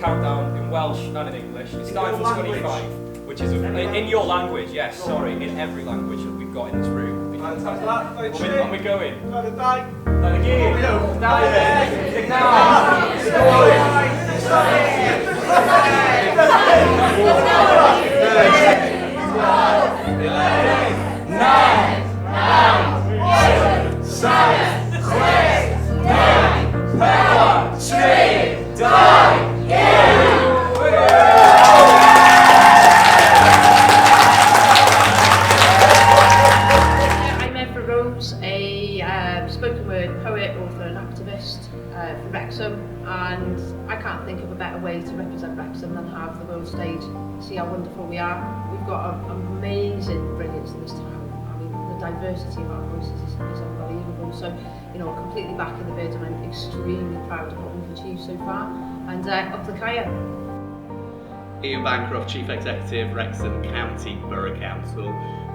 countdown in Welsh and in English. It's starting from 25, which is in your language, yes, sorry, in every language that we've got in this room. And we're going. Spoken word poet, author and activist for Wrexham, and I can't think of a better way to represent Wrexham than have the world stage see how wonderful we are. We've got an amazing brilliance in this town. I mean, the diversity of our voices is unbelievable. So, you know, completely back in the bid, and I'm extremely proud of what we've achieved so far. And up the Kaya. Ian Bancroft, Chief Executive, Wrexham County Borough Council.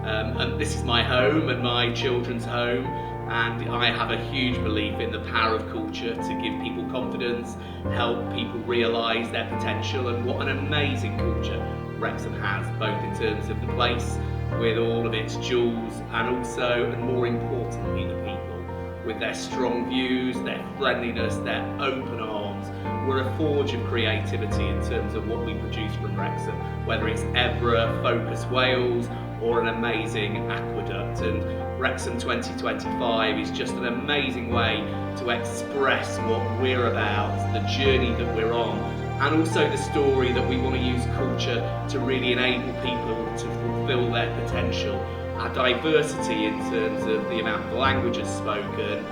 And this is my home and my children's home, and I have a huge belief in the power of culture to give people confidence, help people realise their potential, and what an amazing culture Wrexham has, both in terms of the place with all of its jewels, and also, and more importantly, the people with their strong views, their friendliness, their open arms. We're a forge of creativity in terms of what we produce from Wrexham, whether it's Ebra, Focus Wales, or an amazing aqueduct. And Wrexham 2025 is just an amazing way to express what we're about, the journey that we're on, and also the story that we want to use culture to really enable people to fulfil their potential. Our diversity in terms of the amount of languages spoken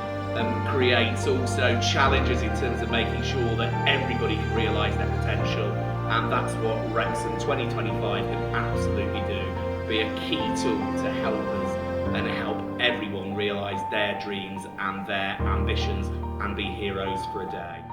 creates also challenges in terms of making sure that everybody can realise their potential, and that's what Wrexham 2025 can absolutely do. Be a key tool to help us and help everyone realise their dreams and their ambitions and be heroes for a day.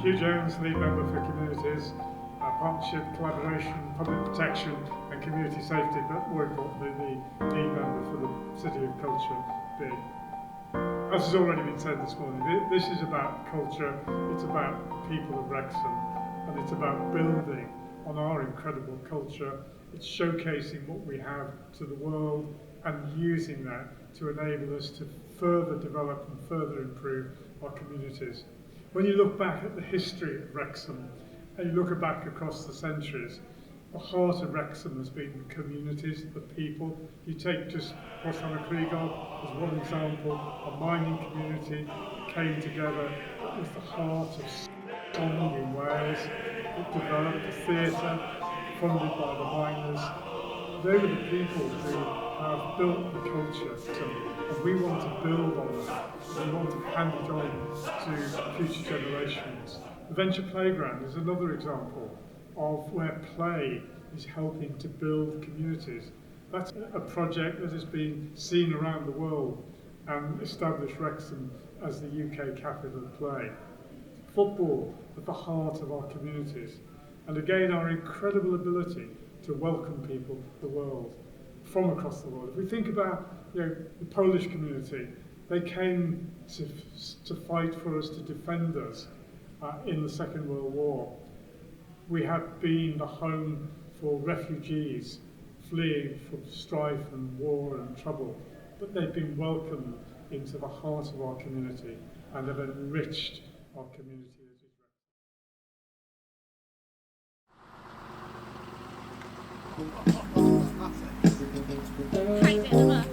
Hugh Jones, lead member for communities, partnership, collaboration, public protection and community safety, but more importantly the lead member for the City of Culture bid. As has already been said this morning, this is about culture, it's about the people of Wrexham, and it's about building on our incredible culture. It's showcasing what we have to the world and using that to enable us to further develop and further improve our communities. When you look back at the history of Wrexham and you look back across the centuries, the heart of Wrexham has been the communities, the people. You take just Wrexham as one example, a mining community that came together. It was the heart of song in Wales. It developed a theatre funded by the miners. They were the people who have built the culture, and we want to build on that. We want to hand it on to future generations. The Venture Playground is another example of where play is helping to build communities. That's a project that has been seen around the world and established Wrexham as the UK capital of play. Football at the heart of our communities, and again our incredible ability to welcome people the world, from across the world. If we think about the Polish community, they came to fight for us, to defend us in the Second World War. We have been the home for refugees fleeing from strife and war and trouble, but they've been welcomed into the heart of our community and have enriched our community. Tomorrow.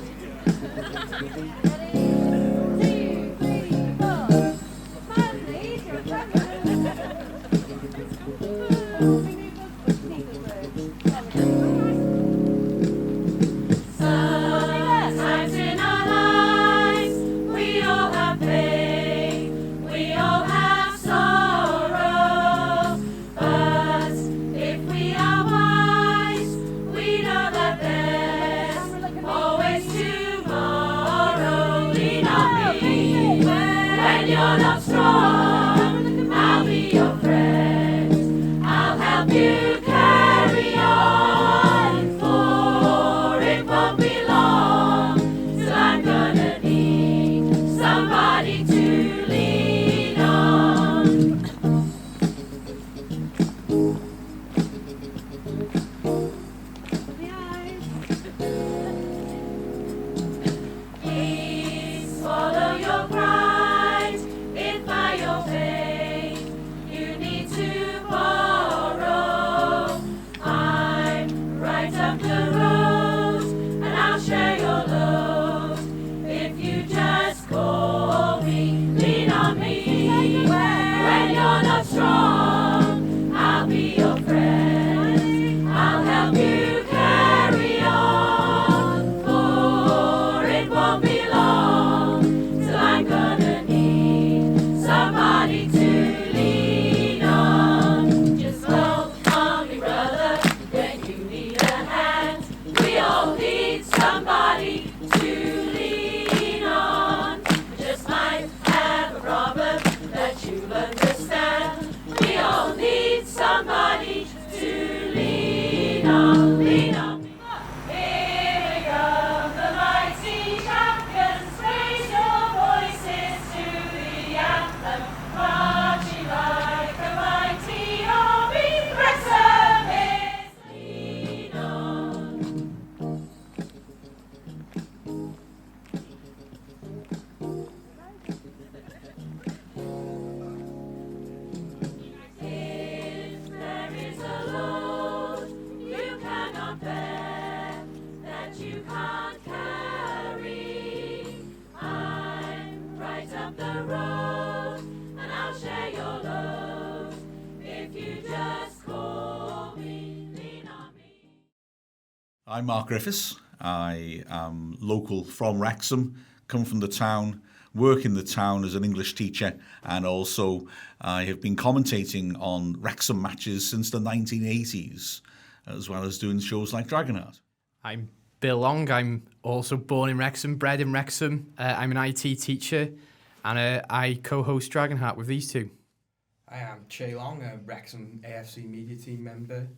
you can't carry. I'm right up the road, and I'll share your load. If you just call me, lean on me. I'm Mark Griffiths. I am local from Wrexham, come from the town, work in the town as an English teacher, and also I have been commentating on Wrexham matches since the 1980s, as well as doing shows like Dragonheart. I'm Bill Long. I'm also born in Wrexham, bred in Wrexham. I'm an IT teacher, and I co-host Dragonheart with these two. I am J.Allan, a Wrexham AFC media team member,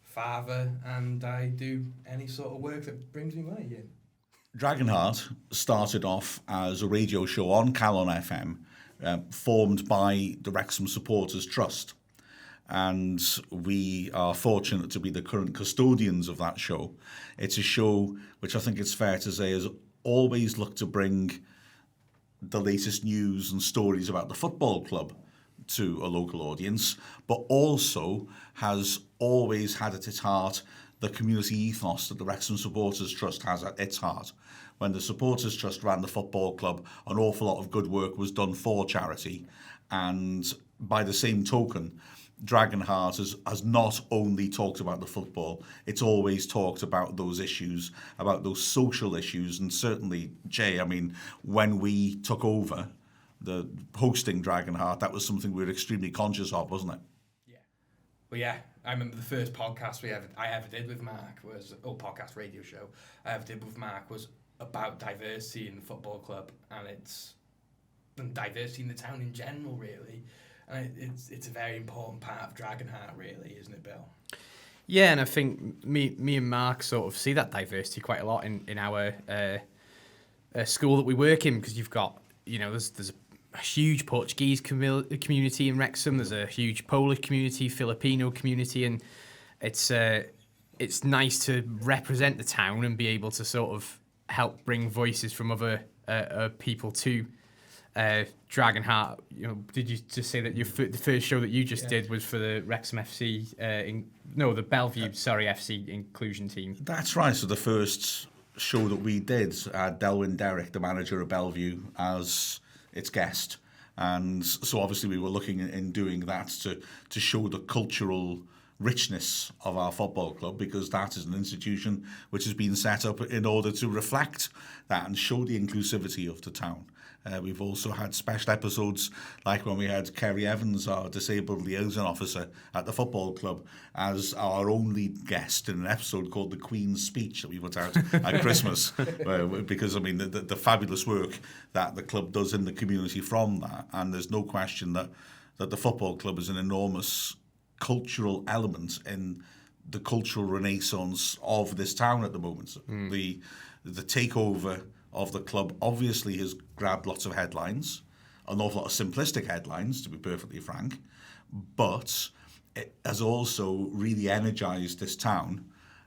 father, and I do any sort of work that brings me money in. Dragonheart started off as a radio show on Calon FM, formed by the Wrexham Supporters Trust. And we are fortunate to be the current custodians of that show. It's a show which I think it's fair to say has always looked to bring the latest news and stories about the football club to a local audience, but also has always had at its heart the community ethos that the Wrexham Supporters Trust has at its heart. When the Supporters Trust ran the football club, an awful lot of good work was done for charity. And by the same token, Dragonheart has not only talked about the football, it's always talked about those issues, about those social issues. And certainly, Jay, I mean, when we took over the hosting Dragonheart, that was something we were extremely conscious of, wasn't it? Well, yeah, I remember the first podcast I ever did with Mark was, podcast radio show I ever did with Mark was about diversity in the football club, and diversity in the town in general, really. And it's a very important part of Dragonheart, really, isn't it, Bill? Yeah, and I think me and Mark sort of see that diversity quite a lot in our school that we work in, because you've got, there's a huge Portuguese community in Wrexham. There's a huge Polish community, Filipino community, and it's nice to represent the town and be able to sort of help bring voices from other people to Dragonheart. Did you just say that the first show that you just did was for the Wrexham FC? The Bellevue, FC inclusion team. That's right. So the first show that we did, Delwyn Derrick, the manager of Bellevue, as its guest, and so obviously we were looking in doing that to show the cultural richness of our football club, because that is an institution which has been set up in order to reflect that and show the inclusivity of the town. We've also had special episodes like when we had Kerry Evans, our disabled liaison officer at the football club, as our only guest in an episode called The Queen's Speech that we put out at Christmas. Because, I mean, the fabulous work that the club does in the community from that. And there's no question that the football club is an enormous cultural element in the cultural renaissance of this town at the moment. The takeover of the club obviously has grabbed lots of headlines, an awful lot of simplistic headlines, to be perfectly frank, but it has also really energised this town,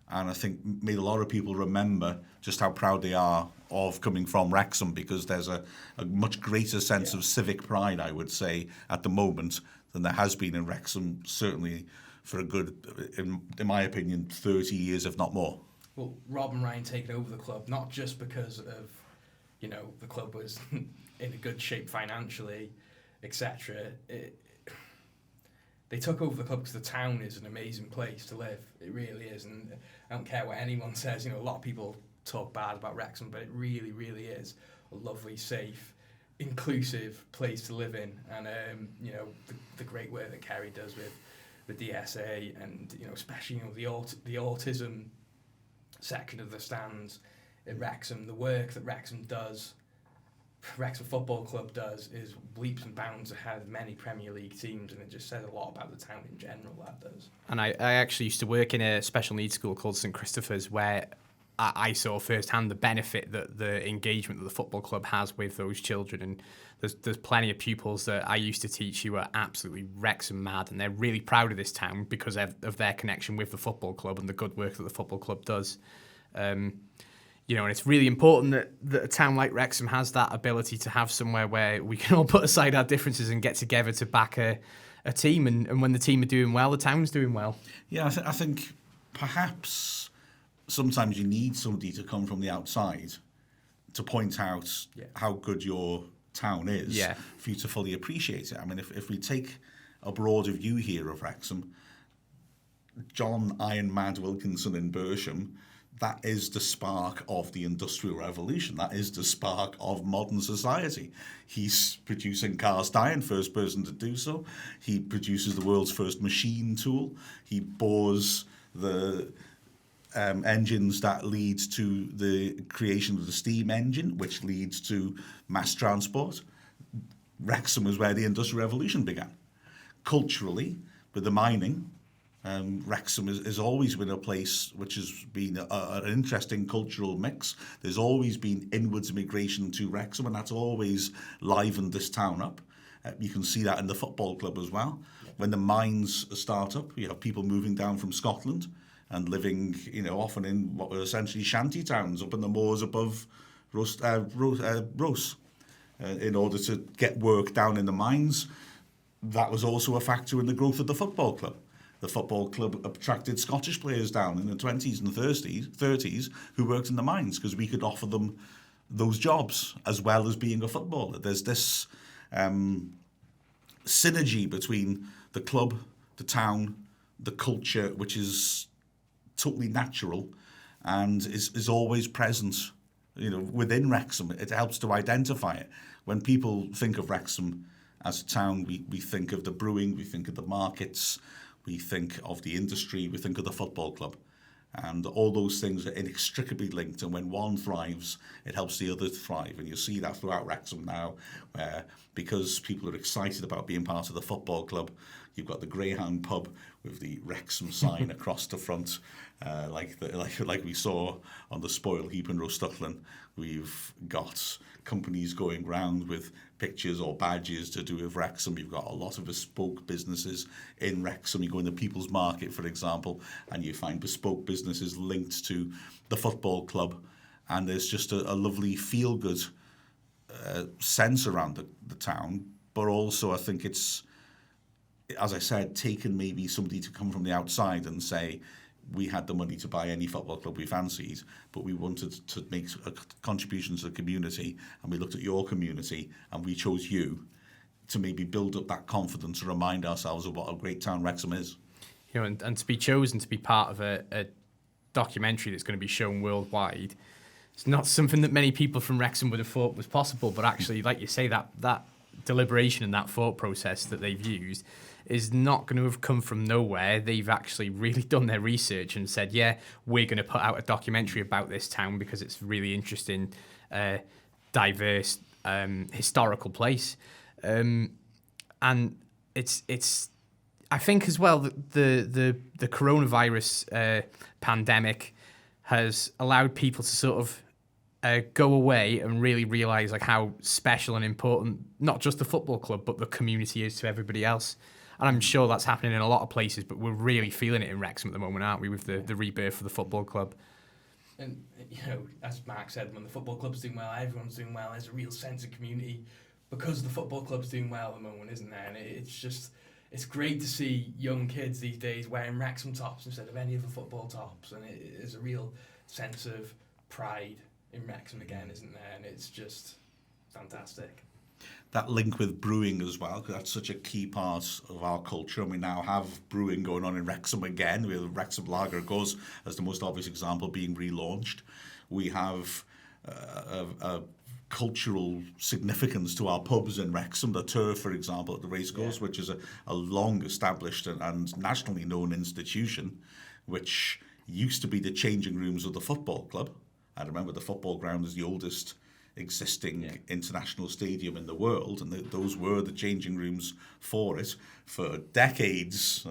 and I think made a lot of people remember just how proud they are of coming from Wrexham, because there's a much greater sense of civic pride, I would say, at the moment than there has been in Wrexham, certainly for a good, in my opinion, 30 years, if not more. Well, Rob and Ryan taking over the club, not just because of, the club was in a good shape financially, etc. They took over the club because the town is an amazing place to live. It really is, and I don't care what anyone says. A lot of people talk bad about Wrexham, but it really, really is a lovely, safe, inclusive place to live in. And the great work that Kerry does with the DSA, and especially the autism section of the stands at Wrexham, the work that Wrexham Football Club does, is leaps and bounds ahead of many Premier League teams, and it just says a lot about the town in general, that does. And I actually used to work in a special needs school called St Christopher's, where I saw firsthand the benefit that the engagement that the football club has with those children, and there's plenty of pupils that I used to teach who are absolutely Wrexham mad, and they're really proud of this town because of their connection with the football club and the good work that the football club does. And it's really important that a town like Wrexham has that ability to have somewhere where we can all put aside our differences and get together to back a team, and when the team are doing well, the town's doing well. Yeah, I think perhaps sometimes you need somebody to come from the outside to point out how good your town is for you to fully appreciate it. I mean, if we take a broader view here of Wrexham, John Iron Mad Wilkinson in Bersham, that is the spark of the Industrial Revolution. That is the spark of modern society. He's producing cast iron, first person to do so. He produces the world's first machine tool. He bores the engines that lead to the creation of the steam engine, which leads to mass transport. Wrexham was where the Industrial Revolution began. Culturally, with the mining, Wrexham has always been a place which has been an interesting cultural mix. There's always been inwards migration to Wrexham, and that's always livened this town up. You can see that in the football club as well. When the mines start up, you have people moving down from Scotland and living, often in what were essentially shanty towns up in the moors above Ross, in order to get work down in the mines. That was also a factor in the growth of the football club. The football club attracted Scottish players down in the 20s and 30s who worked in the mines because we could offer them those jobs as well as being a footballer. There's this synergy between the club, the town, the culture, which is totally natural and is always present, within Wrexham. It helps to identify it. When people think of Wrexham as a town, we think of the brewing, we think of the markets, we think of the industry, we think of the football club. And all those things are inextricably linked. And when one thrives, it helps the other thrive. And you see that throughout Wrexham now, where because people are excited about being part of the football club, you've got the Greyhound pub with the Wrexham sign across the front, like we saw on the spoil heap in Rostuchlin. We've got companies going round with pictures or badges to do with Wrexham. You've got a lot of bespoke businesses in Wrexham. You go in the People's Market, for example, and you find bespoke businesses linked to the football club. And there's just a lovely feel-good sense around the town. But also, I think it's, as I said, taken maybe somebody to come from the outside and say, we had the money to buy any football club we fancied, but we wanted to make a contribution to the community, and we looked at your community, and we chose you to maybe build up that confidence and remind ourselves of what a great town Wrexham is. And to be chosen to be part of a documentary that's going to be shown worldwide, it's not something that many people from Wrexham would have thought was possible, but actually, like you say, that deliberation and that thought process that they've used is not going to have come from nowhere. They've actually really done their research and said, we're going to put out a documentary about this town because it's a really interesting, diverse, historical place. And it's I think as well that the coronavirus pandemic has allowed people to sort of go away and really realise how special and important not just the football club but the community is to everybody else. And I'm sure that's happening in a lot of places, but we're really feeling it in Wrexham at the moment, aren't we, with the rebirth of the football club? And, as Mark said, when the football club's doing well, everyone's doing well. There's a real sense of community because the football club's doing well at the moment, isn't there? And it's great to see young kids these days wearing Wrexham tops instead of any of the football tops. And there's a real sense of pride in Wrexham again, isn't there? And it's just fantastic. That link with brewing as well, because that's such a key part of our culture, and we now have brewing going on in Wrexham again, with Wrexham Lager, of course, as the most obvious example, being relaunched. We have a cultural significance to our pubs in Wrexham, the Turf, for example, at the racecourse, which is a long-established and nationally known institution, which used to be the changing rooms of the football club. I remember the football ground is the oldest existing international stadium in the world, and those were the changing rooms for it. For decades,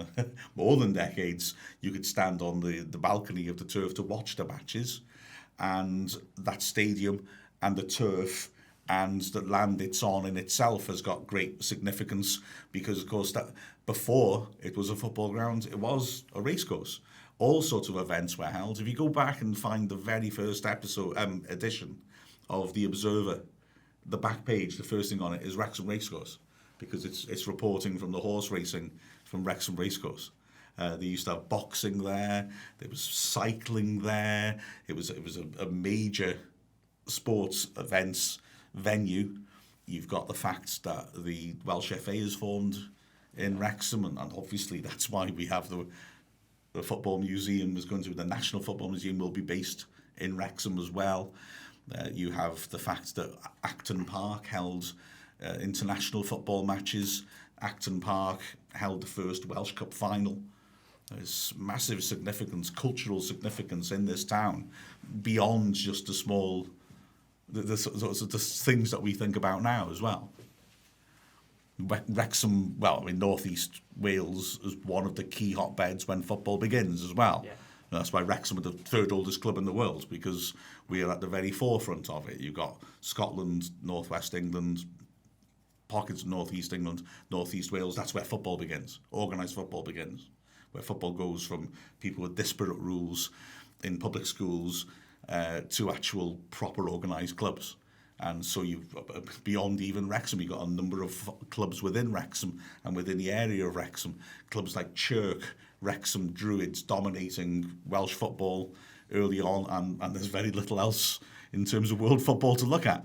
more than decades, you could stand on the balcony of the Turf to watch the matches, and that stadium and the Turf and the land it's on in itself has got great significance because, of course, that before it was a football ground, it was a racecourse. All sorts of events were held. If you go back and find the very first edition of The Observer, the back page, the first thing on it is Wrexham Racecourse, because it's reporting from the horse racing from Wrexham Racecourse. They used to have boxing there. There was cycling there. It was a major sports events venue. You've got the fact that the Welsh FA is formed in Wrexham, and obviously that's why we have the football museum is going to be the National Football Museum will be based in Wrexham as well. You have the fact that Acton Park held international football matches. Acton Park held the first Welsh Cup final. There's massive significance, cultural significance in this town, beyond just the small, the things that we think about now as well. Wrexham, well, in North East Wales, is one of the key hotbeds when football begins as well. Yeah. That's why Wrexham are the third oldest club in the world, because we are at the very forefront of it. You've got Scotland, North West England, pockets of North East England, North East Wales. That's where football begins. Organised football begins, where football goes from people with disparate rules in public schools to actual proper organised clubs. And so you've, beyond even Wrexham, you've got a number of clubs within Wrexham and within the area of Wrexham. Clubs like Chirk, Wrexham Druids dominating Welsh football early on, and there's very little else in terms of world football to look at.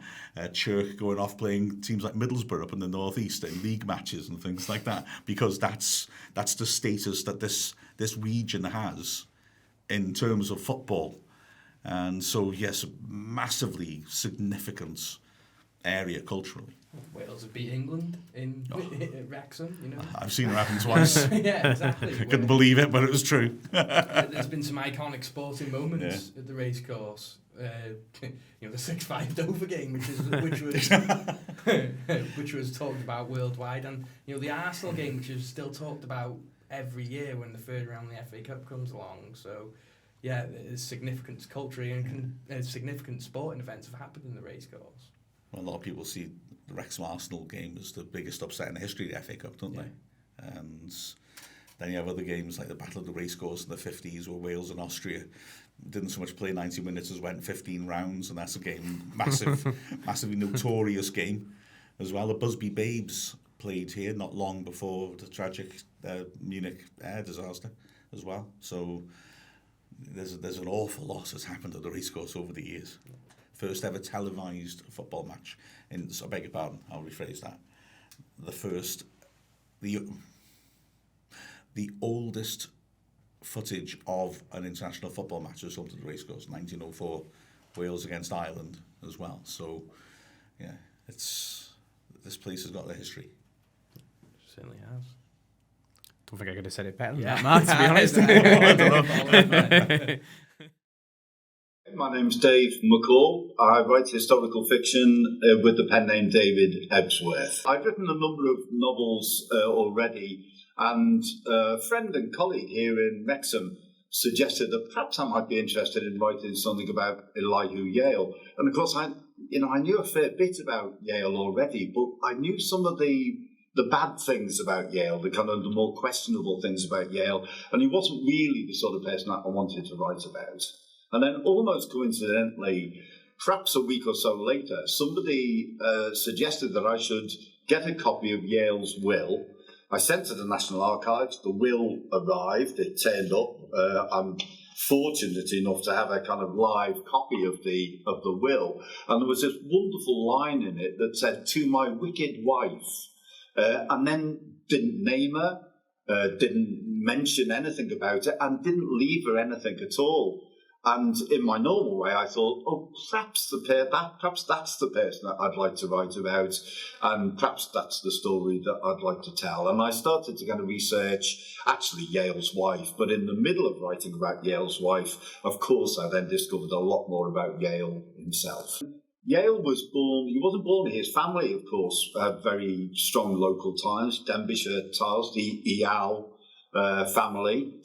Chirk going off playing teams like Middlesbrough up in the North East in league matches and things like that, because that's the status that this region has in terms of football. And so, yes, massively significant area culturally. Wales have beat England in Wrexham, you know. I've seen it happen twice. Yeah, exactly. I couldn't believe it, but it was true. There's been some iconic sporting moments at the racecourse. You know, the 6-5 Dover game, which was talked about worldwide, and you know the Arsenal game, which is still talked about every year when the third round of the FA Cup comes along. So, yeah, there's significant culturally and significant sporting events have happened in the racecourse. Well, a lot of people see the Wrexham Arsenal game as the biggest upset in the history of the FA Cup, don't they? And then you have other games like the Battle of the Racecourse in the 50s, where Wales and Austria didn't so much play 90 minutes as went 15 rounds, and that's a game, massively notorious game as well. The Busby Babes played here not long before the tragic Munich air disaster as well. So there's an awful lot that's happened at the racecourse over the years. First ever televised football match I beg your pardon, I'll rephrase that. The oldest footage of an international football match was filmed at the racecourse, 1904, Wales against Ireland as well. So, yeah, this place has got the history. It certainly has. Don't think I could have said it better than that, Mark, to be honest. I don't know. My name's Dave McCall. I write historical fiction with the pen name David Ebsworth. I've written a number of novels already, and a friend and colleague here in Wrexham suggested that perhaps I might be interested in writing something about Elihu Yale. And of course, I knew a fair bit about Yale already, but I knew some of the bad things about Yale, the kind of the more questionable things about Yale, and he wasn't really the sort of person that I wanted to write about. And then almost coincidentally, perhaps a week or so later, somebody suggested that I should get a copy of Yale's will. I sent it to the National Archives. The will arrived. It turned up. I'm fortunate enough to have a kind of live copy of the will. And there was this wonderful line in it that said, "To my wicked wife," and then didn't name her, didn't mention anything about it, and didn't leave her anything at all. And in my normal way, I thought, oh, perhaps that's the person that I'd like to write about, and perhaps that's the story that I'd like to tell. And I started to kind of research, actually, Yale's wife. But in the middle of writing about Yale's wife, of course, I then discovered a lot more about Yale himself. Yale was born, he wasn't born here. His family, of course, had very strong local ties, Denbighshire ties, the J.Allan family.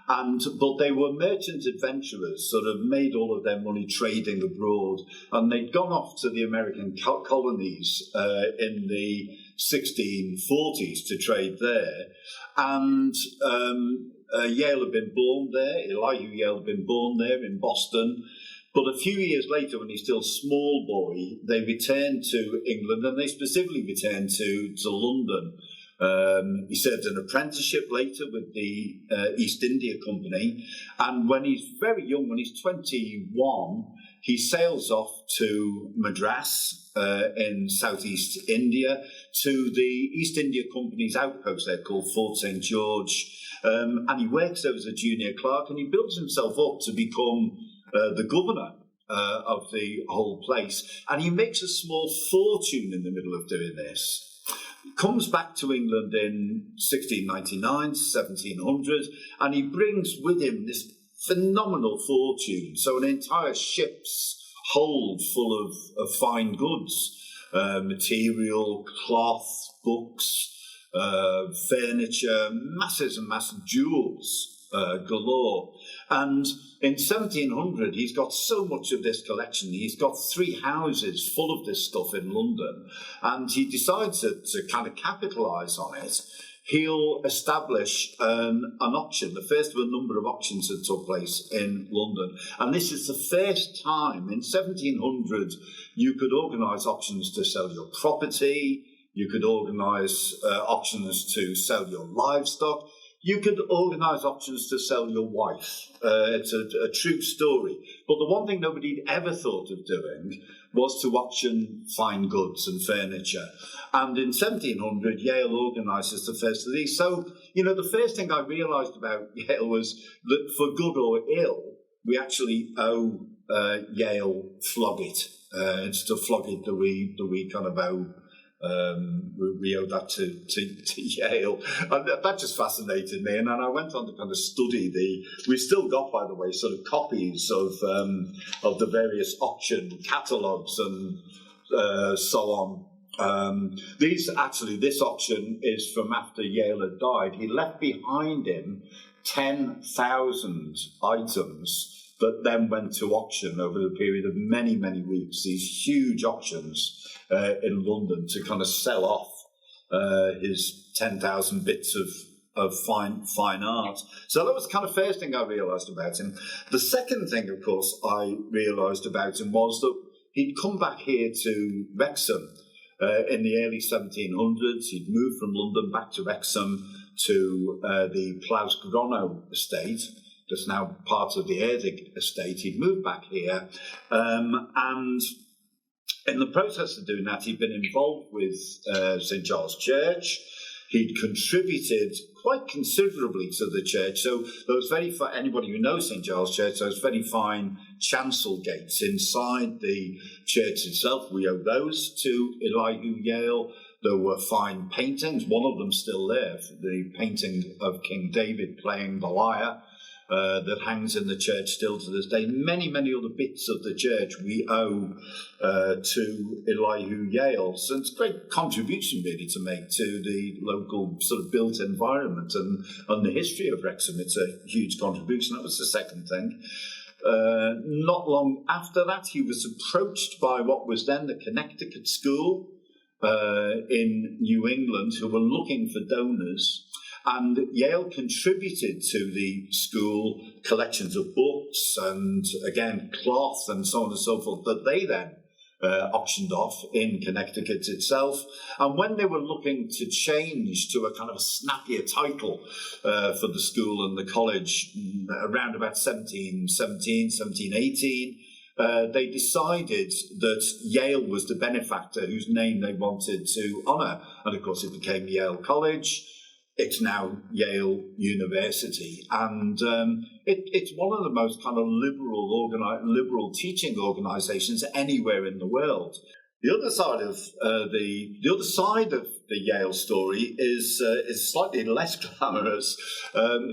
But they were merchant adventurers, sort of made all of their money trading abroad, and they'd gone off to the American colonies in the 1640s to trade there. And Yale had been born there, Elihu Yale had been born there in Boston. But a few years later, when he's still a small boy, they returned to England, and they specifically returned to London. He served an apprenticeship later with the East India Company, and when he's very young, when he's 21, he sails off to Madras in southeast India to the East India Company's outpost there called Fort St. George, and he works there as a junior clerk, and he builds himself up to become the governor of the whole place, and he makes a small fortune in the middle of doing this. Comes back to England in 1699, 1700, and he brings with him this phenomenal fortune. So an entire ship's hold full of fine goods, material, cloth, books, furniture, masses and masses of jewels galore. And in 1700, he's got so much of this collection. He's got 3 houses full of this stuff in London, and he decides to kind of capitalise on it. He'll establish an auction, the first of a number of auctions that took place in London. And this is the first time in 1700 you could organise auctions to sell your property, you could organise auctions to sell your livestock, you could organise auctions to sell your wife. It's a true story. But the one thing nobody ever thought of doing was to auction fine goods and furniture. And in 1700, Yale organises the first of these. So, the first thing I realised about Yale was that for good or ill, we actually owe Yale Flogget. It's to Flogget that we kind of owe. We owe that to Yale, and that just fascinated me. And then I went on to kind of study we still got, by the way, sort of copies of the various auction catalogues and so on. This auction is from after Yale had died. He left behind him 10,000 items that then went to auction over the period of many, many weeks. These huge auctions in London to kind of sell off his 10,000 bits of fine art. So that was the kind of first thing I realised about him. The second thing, of course, I realised about him was that he'd come back here to Wrexham in the early 1700s. He'd moved from London back to Wrexham to the Plasgrono estate, that's now part of the Erdig estate. He'd moved back here, and in the process of doing that, he'd been involved with St. Giles Church. He'd contributed quite considerably to the church. So there was anybody who knows St. Giles Church, those very fine chancel gates inside the church itself. We owe those to Elihu Yale. There were fine paintings, one of them still there, the painting of King David playing the lyre. That hangs in the church still to this day. Many, many other bits of the church we owe to Elihu Yale. So it's a great contribution really to make to the local sort of built environment and the history of Wrexham. It's a huge contribution. That was the second thing. Not long after that, he was approached by what was then the Connecticut School in New England, who were looking for donors. And Yale contributed to the school collections of books and, again, cloth and so on and so forth that they then auctioned off in Connecticut itself. And when they were looking to change to a kind of a snappier title for the school and the college around about 1717, 1718, they decided that Yale was the benefactor whose name they wanted to honour. And, of course, it became Yale College. It's now Yale University, and it's one of the most kind of liberal teaching organisations anywhere in the world. The other side of the Yale story is slightly less glamorous.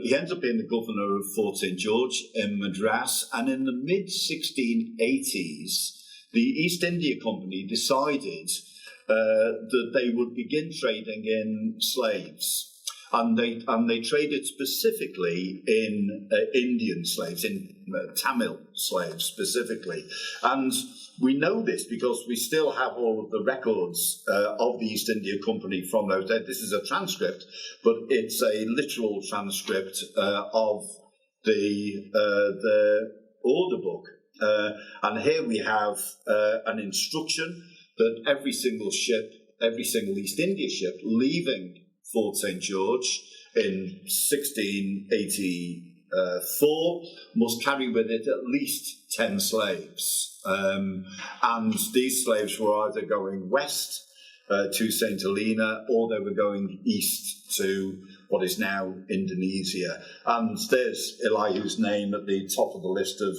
He ends up being the governor of Fort St. George in Madras, and in the mid-1680s, the East India Company decided that they would begin trading in slaves. And they traded specifically in Indian slaves, in Tamil slaves specifically. And we know this because we still have all of the records of the East India Company from those days. This is a transcript, but it's a literal transcript of the order book. And here we have an instruction that every single East India ship leaving Fort St. George in 1684 must carry with it at least 10 slaves. And these slaves were either going west to St. Helena, or they were going east to what is now Indonesia. And there's Elihu's name at the top of the list of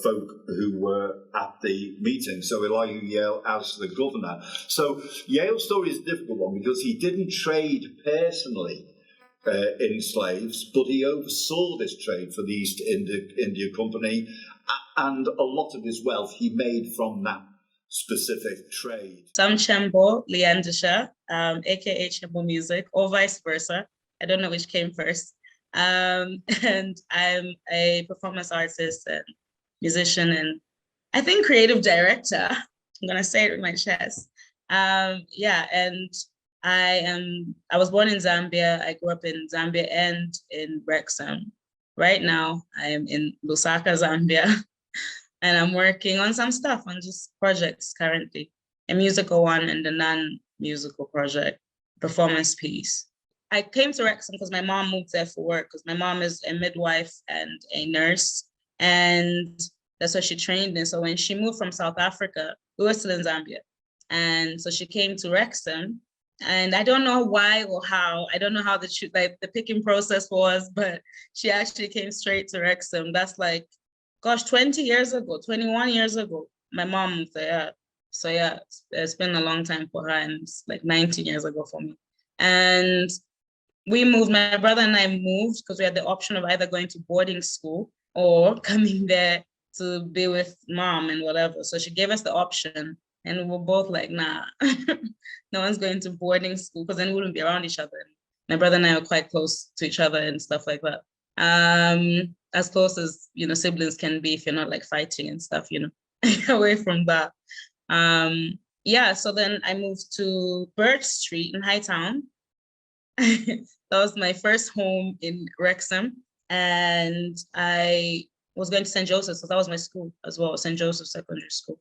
folk who were at the meeting. So Elihu Yale as the governor. So Yale's story is a difficult one because he didn't trade personally in slaves, but he oversaw this trade for the East India Company, and a lot of his wealth he made from that specific trade. I'm Chembo Leandisha, aka Chembo Music, or vice versa. I don't know which came first. And I'm a performance artist and musician, and I think creative director. I'm gonna say it with my chest. And I was born in Zambia. I grew up in Zambia and in Wrexham. Right now, I am in Lusaka, Zambia, and I'm working on some stuff, on just projects currently, a musical one and a non-musical project, performance piece. I came to Wrexham because my mom moved there for work, because my mom is a midwife and a nurse, and that's what she trained in. So when she moved from South Africa, we were still in Zambia. And so she came to Wrexham, and I don't know why or how, I don't know how the picking process was, but she actually came straight to Wrexham. That's 20 years ago, 21 years ago, my mom moved there. So yeah, it's been a long time for her, and it's 19 years ago for me. And we moved, my brother and I moved because we had the option of either going to boarding school or coming there to be with mom and whatever. So she gave us the option, and we were both like, nah, no one's going to boarding school, because then we wouldn't be around each other. My brother and I are quite close to each other and stuff like that. As close as, siblings can be if you're not fighting and stuff, away from that. So then I moved to Birch Street in Hightown. That was my first home in Wrexham. And I was going to St. Joseph's, so that was my school as well, St. Joseph's Secondary School.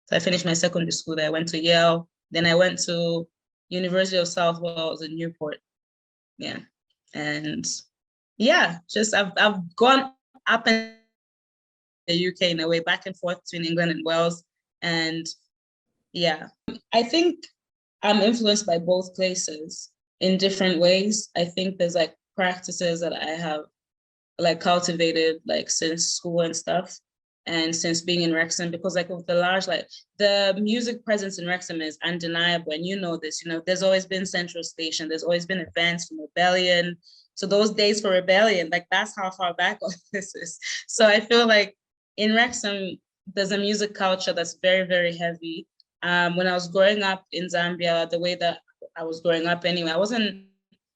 So I finished my secondary school there. I went to Yale. Then I went to University of South Wales in Newport. Yeah. And yeah, I've gone up in the UK in a way, back and forth between England and Wales. And yeah, I think I'm influenced by both places in different ways. I think there's practices that I have cultivated since school and stuff, and since being in Wrexham, because with the large, the music presence in Wrexham is undeniable. And this, there's always been Central Station, there's always been events from Rebellion. So those days for Rebellion, that's how far back all this is. So I feel in Wrexham, there's a music culture that's very, very heavy. When I was growing up in Zambia, the way that I was growing up anyway, I wasn't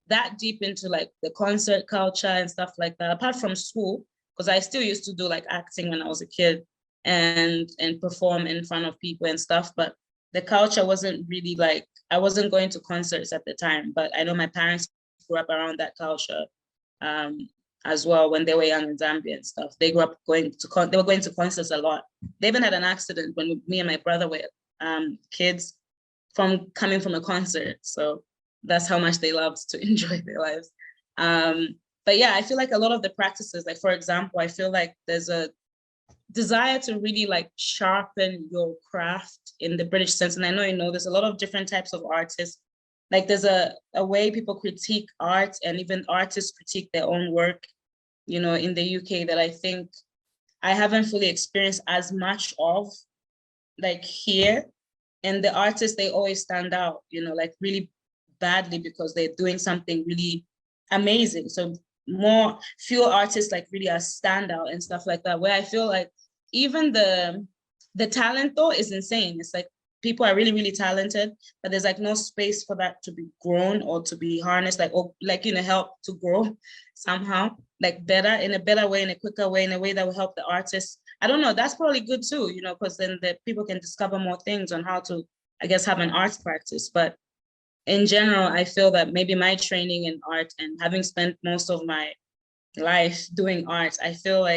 that deep into the concert culture and stuff like that, apart from school, because I still used to do acting when I was a kid and perform in front of people and stuff. But the culture wasn't really I wasn't going to concerts at the time, but I know my parents grew up around that culture as well when they were young in Zambia and stuff. They grew up they were going to concerts a lot. They even had an accident when me and my brother were kids from coming from a concert. So that's how much they loved to enjoy their lives. But yeah, I feel a lot of the practices, for example, I feel there's a desire to really sharpen your craft in the British sense. And I know, there's a lot of different types of artists. There's a way people critique art, and even artists critique their own work, in the UK, that I think I haven't fully experienced as much of here. And the artists, they always stand out, really badly because they're doing something really amazing. So few artists really are standout and stuff like that, where I feel even the talent though is insane. It's people are really, really talented, but there's no space for that to be grown or to be harnessed, help to grow somehow, better, in a better way, in a quicker way, in a way that will help the artists. I don't know, that's probably good too, because then the people can discover more things on how to, I guess, have an arts practice. But in general, I feel that maybe my training in art and having spent most of my life doing art, I feel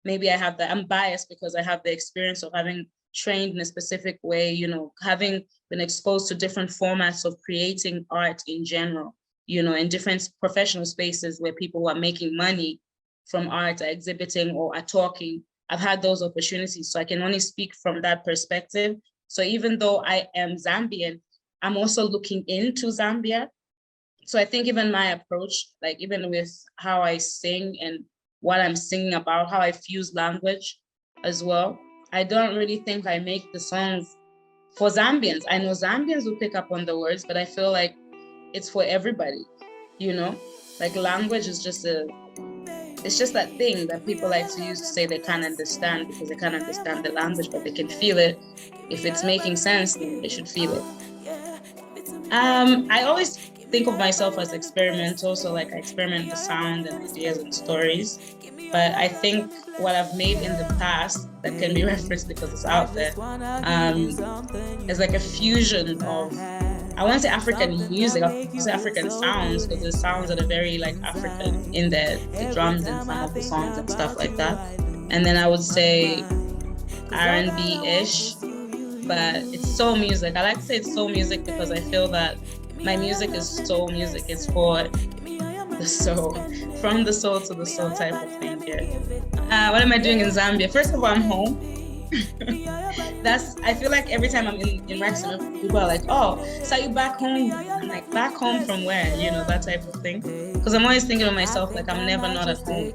maybe I'm biased because I have the experience of having trained in a specific way, you know, having been exposed to different formats of creating art in general, you know, in different professional spaces where people are making money from art, are exhibiting or are talking. I've had those opportunities, so I can only speak from that perspective. So even though I am Zambian, I'm also looking into Zambia. So I think even my approach, like even with how I sing and what I'm singing about, how I fuse language as well, I don't really think I make the songs for Zambians. I know Zambians will pick up on the words, but I feel like it's for everybody, you know? Like language is just it's just that thing that people like to use to say they can't understand because they can't understand the language, but they can feel it. If it's making sense, then they should feel it. I always think of myself as experimental, so like I experiment with sound and ideas and stories. But I think what I've made in the past that can be referenced because it's out there is like a fusion of, I want to say African music, I want to say African sounds, because the sounds that are very like African in the drums and some of the songs and stuff like that. And then I would say R&B-ish, but it's soul music. I like to say it's soul music because I feel that my music is soul music. It's for the soul, from the soul to the soul type of thing here. What am I doing in Zambia? First of all, I'm home. I feel like every time I'm in Wrexham, people are like, oh, so you back home? I'm like, back home from where? You know, that type of thing. Because I'm always thinking of myself, like I'm never not at home.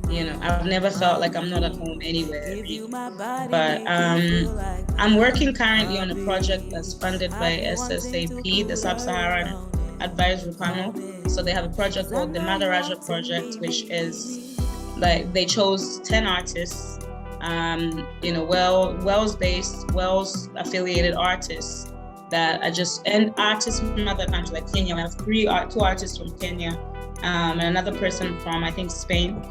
You know, I've never felt like I'm not at home anywhere, really. But I'm working currently on a project that's funded by SSAP, the Sub-Saharan Advisory Panel. So they have a project called the Madaraja Project, which is like they chose 10 artists, you know, Wales-based, Wales-affiliated artists that are just, and artists from other countries like Kenya. We have two artists from Kenya and another person from, I think, Spain.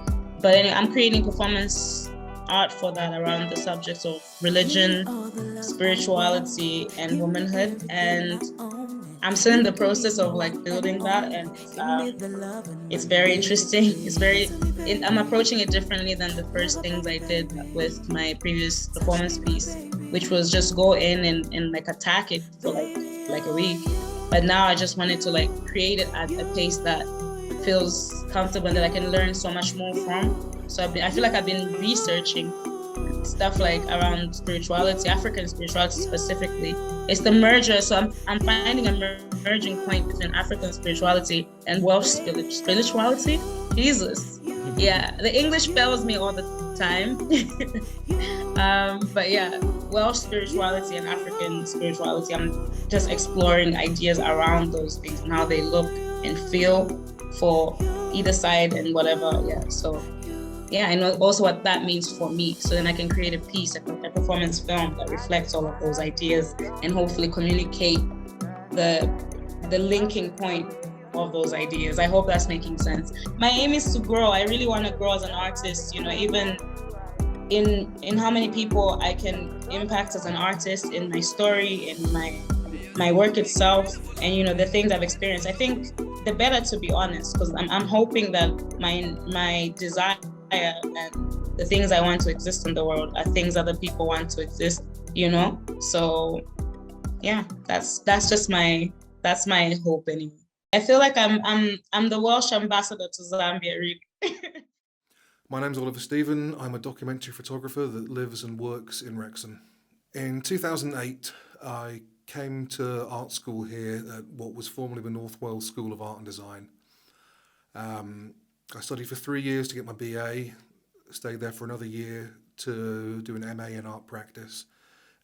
But anyway, I'm creating performance art for that around the subjects of religion, spirituality, and womanhood. And I'm still in the process of like building that, and it's very interesting. I'm approaching it differently than the first things I did with my previous performance piece, which was just go in and like attack it for like a week. But now I just wanted to like create it at a pace that feels comfortable and that I can learn so much more from. So I feel like I've been researching stuff like around spirituality, African spirituality specifically. It's the merger, so I'm finding a merging point between African spirituality and Welsh spirituality. Jesus. Yeah, the English fails me all the time. But yeah, Welsh spirituality and African spirituality, I'm just exploring ideas around those things and how they look and feel for either side and whatever. Yeah, so yeah, I know also what that means for me. So then I can create a piece, a performance film that reflects all of those ideas and hopefully communicate the linking point of those ideas. I hope that's making sense. My aim is to grow. I really want to grow as an artist, you know, even in how many people I can impact as an artist, in my story, in my work itself, and you know, the things I've experienced. I think the better, to be honest, because I'm hoping that my desire and the things I want to exist in the world are things other people want to exist, you know? So yeah, that's just my hope anyway. I feel like I'm the Welsh ambassador to Zambia, really. My name's Oliver Stephen. I'm a documentary photographer that lives and works in Wrexham. In 2008, I came to art school here at what was formerly the North Wales School of Art and Design. I studied for 3 years to get my BA, stayed there for another year to do an MA in art practice.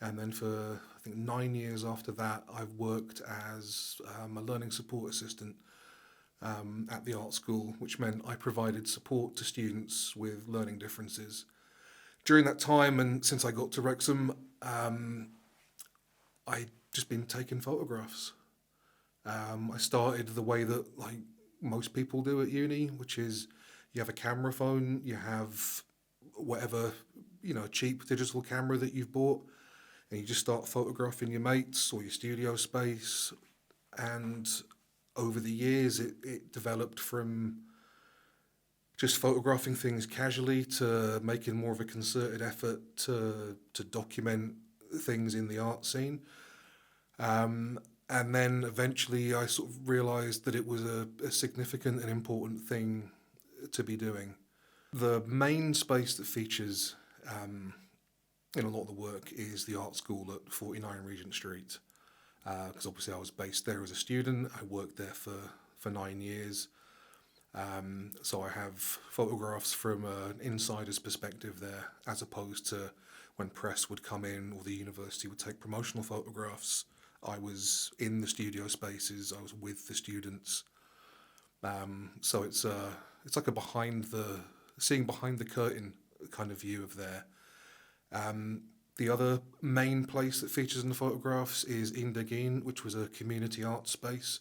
And then for, I think, 9 years after that, I've worked as a learning support assistant at the art school, which meant I provided support to students with learning differences. During that time, and since I got to Wrexham, I'd just been taking photographs. I started the way that like most people do at uni, which is you have a camera phone, you have whatever, you know, cheap digital camera that you've bought, and you just start photographing your mates or your studio space. And over the years, it developed from just photographing things casually to making more of a concerted effort to document things in the art scene. And then eventually I sort of realised that it was a significant and important thing to be doing. The main space that features in a lot of the work is the art school at 49 Regent Street, because obviously I was based there as a student. I worked there for 9 years. So I have photographs from an insider's perspective there, as opposed to when press would come in or the university would take promotional photographs. I was in the studio spaces, I was with the students. So it's like seeing behind the curtain kind of view of there. The other main place that features in the photographs is Indagin, which was a community art space,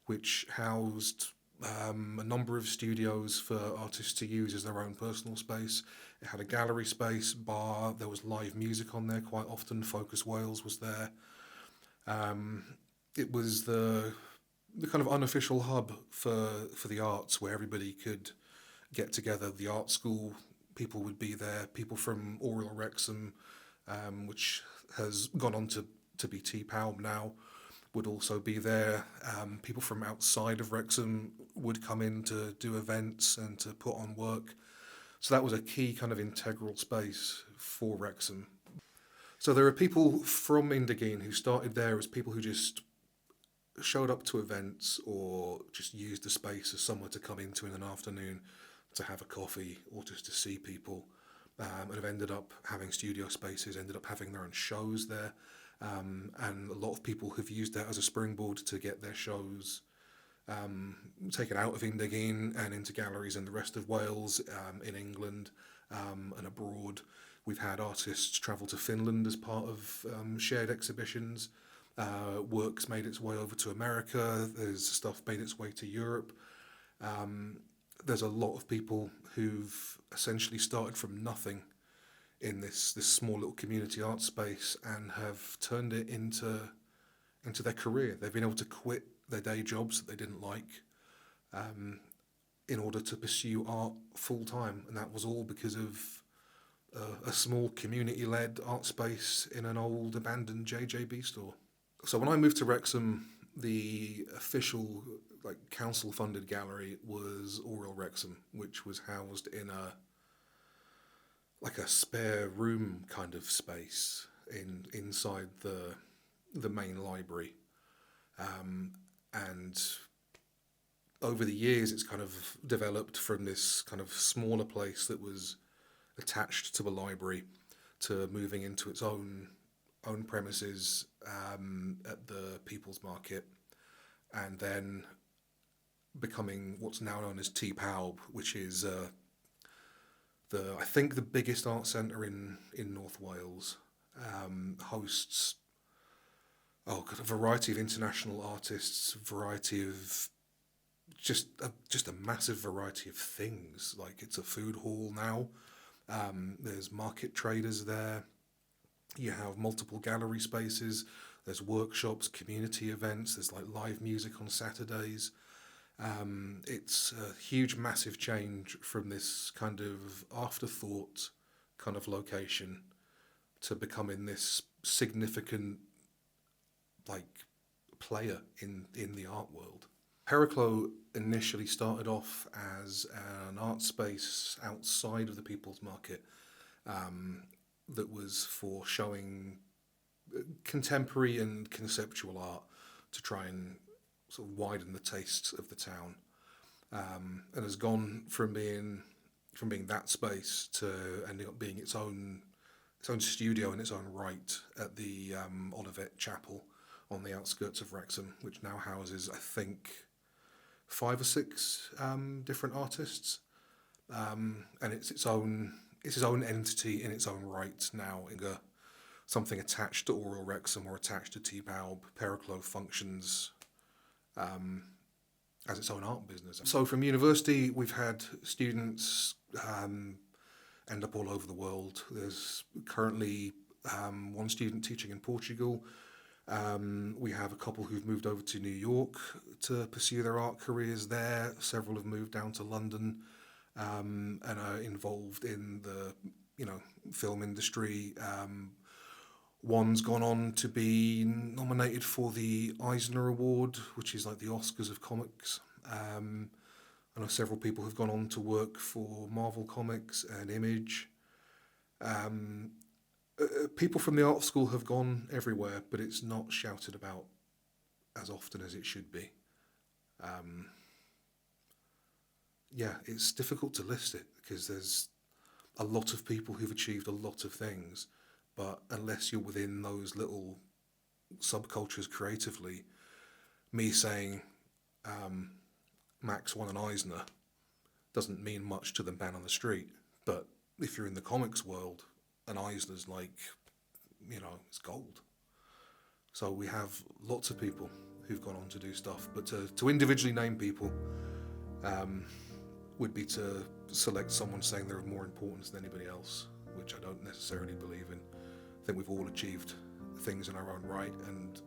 which housed a number of studios for artists to use as their own personal space. It had a gallery space, bar, there was live music on there quite often, Focus Wales was there. It was the kind of unofficial hub for the arts, where everybody could get together. The art school people would be there, people from Oriel Wrexham, which has gone on to be TPALB now, would also be there. People from outside of Wrexham would come in to do events and to put on work. So that was a key kind of integral space for Wrexham. So there are people from Indagin who started there as people who just showed up to events or just used the space as somewhere to come into in an afternoon to have a coffee or just to see people, and have ended up having studio spaces, ended up having their own shows there, and a lot of people have used that as a springboard to get their shows taken out of Indagin and into galleries in the rest of Wales, in England, and abroad. We've had artists travel to Finland as part of shared exhibitions. Work's made its way over to America. There's stuff made its way to Europe. There's a lot of people who've essentially started from nothing in this small little community art space and have turned it into their career. They've been able to quit their day jobs that they didn't like in order to pursue art full time, and that was all because of a small community-led art space in an old abandoned JJB store. So when I moved to Wrexham, the official council-funded gallery was Oriel Wrexham, which was housed in a spare room kind of space inside the main library, and over the years it's kind of developed from this kind of smaller place that was attached to the library to moving into its own premises at the People's Market, and then becoming what's now known as TPALB, which is I think the biggest art centre in North Wales. Hosts a variety of international artists, variety of just a massive variety of things. Like, it's a food hall now. There's market traders there. You have multiple gallery spaces. There's workshops, community events. There's live music on Saturdays. It's a huge, massive change from this kind of afterthought kind of location to becoming this significant player in the art world. Periclo initially started off as an art space outside of the People's Market that was for showing contemporary and conceptual art to try and sort of widen the tastes of the town, and has gone from being that space to ending up being its own studio in its own right at the Olivet Chapel on the outskirts of Wrexham, which now houses, I think, 5 or 6 different artists, and it's its own entity in its own right now. Something attached to Oriel Wrexham or attached to TPALB. Periclo functions as its own art business. So from university, we've had students end up all over the world. There's currently one student teaching in Portugal. We have a couple who've moved over to New York to pursue their art careers there. Several have moved down to London. and are involved in the film industry. One's gone on to be nominated for the Eisner Award, which is like the Oscars of comics. I know several people have gone on to work for Marvel Comics and Image. People from the art school have gone everywhere, but it's not shouted about as often as it should be. It's difficult to list it because there's a lot of people who've achieved a lot of things, but unless you're within those little subcultures creatively, me saying Max won an Eisner doesn't mean much to the man on the street. But if you're in the comics world, an Eisner's like, it's gold. So we have lots of people who've gone on to do stuff, but to individually name people would be to select someone saying they're of more importance than anybody else, which I don't necessarily believe in. I think we've all achieved things in our own right, and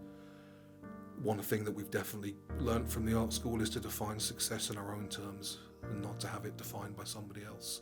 one thing that we've definitely learnt from the art school is to define success in our own terms and not to have it defined by somebody else.